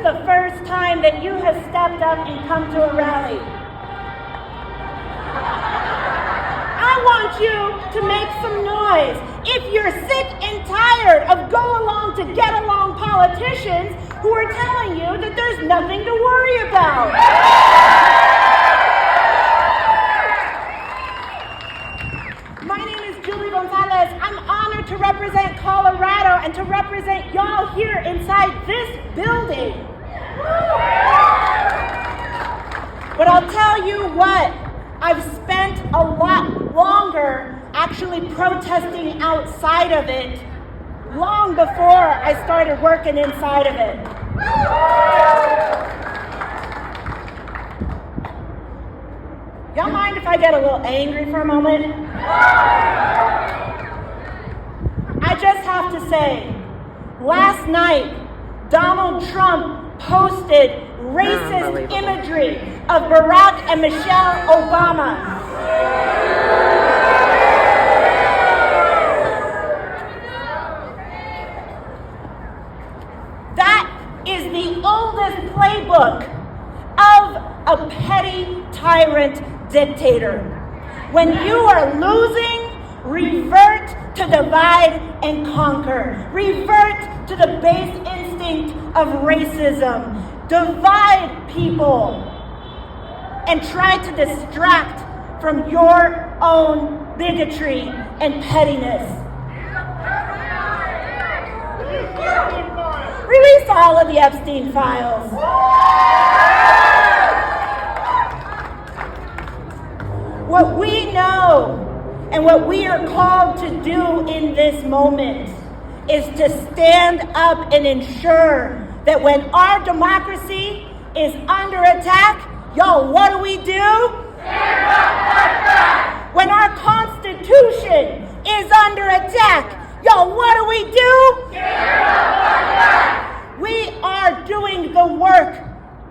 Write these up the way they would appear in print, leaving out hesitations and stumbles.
the first time that you have stepped up and come to a rally, I want you to make some noise. If you're sick and tired of go-along to get-along politicians who are telling you that there's nothing to worry about. My name is Gonzales. I'm honored to represent Colorado and to represent y'all here inside this building. But I'll tell you what, I've spent a lot longer actually protesting outside of it long before I started working inside of it. Y'all mind if I get a little angry for a moment? I just have to say, last night, Donald Trump posted racist imagery of Barack and Michelle Obama. That is the oldest playbook of a petty tyrant dictator. When you are losing, revert to divide and conquer. Revert to the base instinct of racism. Divide people and try to distract from your own bigotry and pettiness. Release all of the Epstein files. What we know and what we are called to do in this moment is to stand up and ensure that when our democracy is under attack, y'all, what do? Stand up, fight back! When our Constitution is under attack, y'all, what do? Stand up, fight back! We are doing the work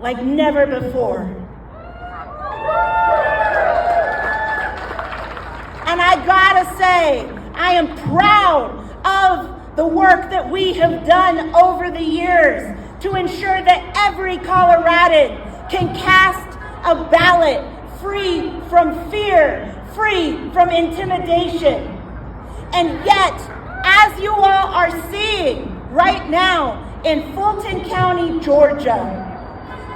like never before. And I gotta say, I am proud of the work that we have done over the years to ensure that every Coloradan can cast a ballot free from fear, free from intimidation. And yet, as you all are seeing right now in Fulton County, Georgia,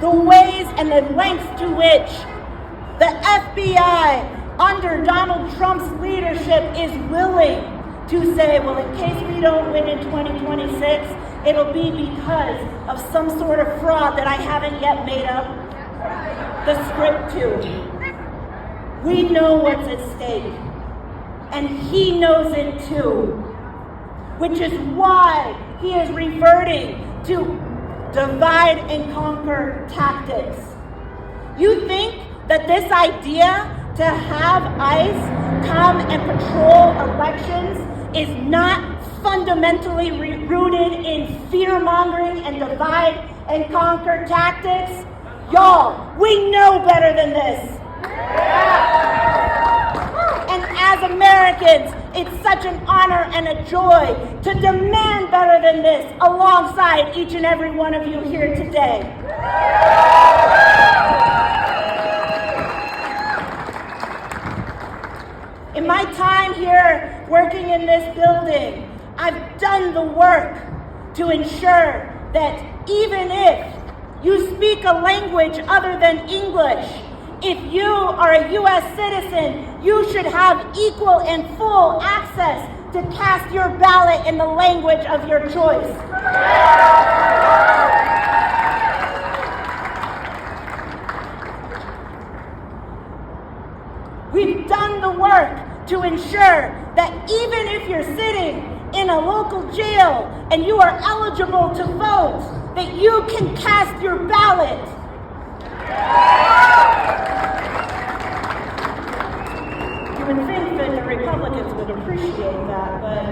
the ways and the lengths to which the FBI under Donald Trump's leadership is willing to say, well, in case we don't win in 2026, it'll be because of some sort of fraud that I haven't yet made up the script to. We know what's at stake, and he knows it too, which is why he is reverting to divide and conquer tactics. You think that this idea to have ICE come and patrol elections is not fundamentally rooted in fear-mongering and divide and conquer tactics? Y'all, we know better than this. And as Americans, it's such an honor and a joy to demand better than this alongside each and every one of you here today. In my time here working in this building, I've done the work to ensure that even if you speak a language other than English, if you are a U.S. citizen, you should have equal and full access to cast your ballot in the language of your choice. We've done the work to ensure that even if you're sitting in a local jail and you are eligible to vote, that you can cast your ballot. You would think that the Republicans would appreciate that, but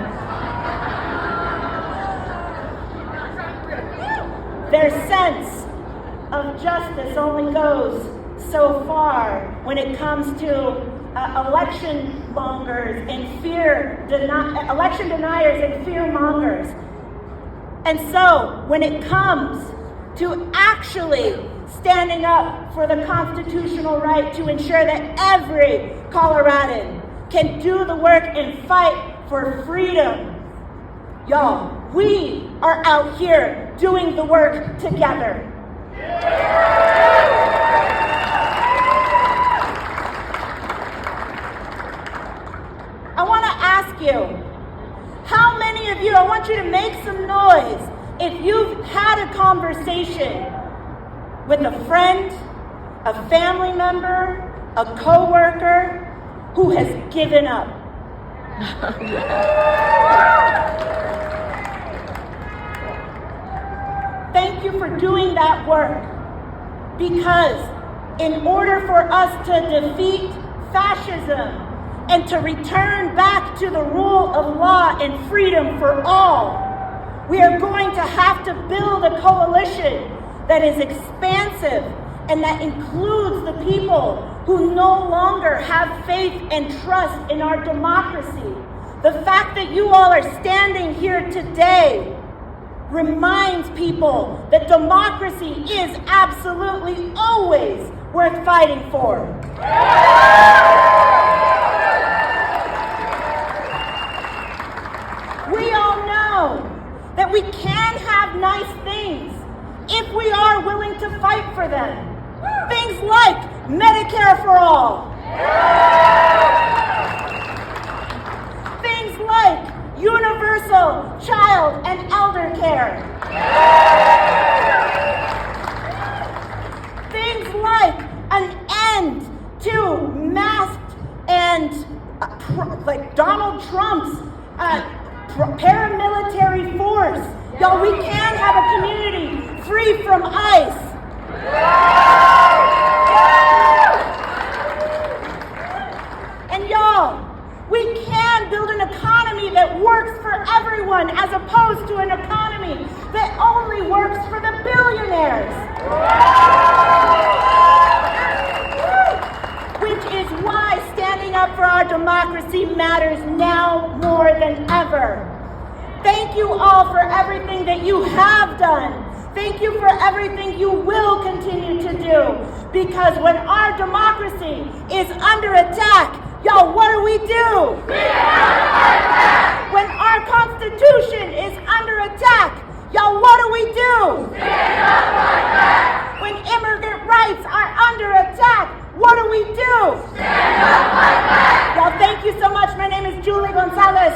their sense of justice only goes so far when it comes to election mongers and election deniers and fear mongers. And so when it comes to actually standing up for the constitutional right to ensure that every Coloradan can do the work and fight for freedom. Y'all, we are out here doing the work together. I want to ask you, how many of you, I want you to make some noise if you've had a conversation with a friend, a family member, a coworker who has given up. Thank you for doing that work, because in order for us to defeat fascism and to return back to the rule of law and freedom for all, we are going to have to build a coalition that is expansive and that includes the people who no longer have faith and trust in our democracy. The fact that you all are standing here today reminds people that democracy is absolutely always worth fighting for. We all know that we can have nice things if we are willing to fight for them. Things like Medicare for all. Things like universal child and elder care. Things like an end to masked and like Donald Trump's paramilitary force. Y'all, we can have a community free from ICE. And y'all, we can build an economy that works for everyone as opposed to an economy that only works for the billionaires. Which is why standing up for our democracy matters now more than ever. Thank you all for everything that you have done. Thank you for everything you will continue to do. Because when our democracy is under attack, y'all, what do? When our Constitution is under attack, y'all, what do? When immigrant rights are under attack, what do? Y'all, thank you so much. My name is Julie Gonzales.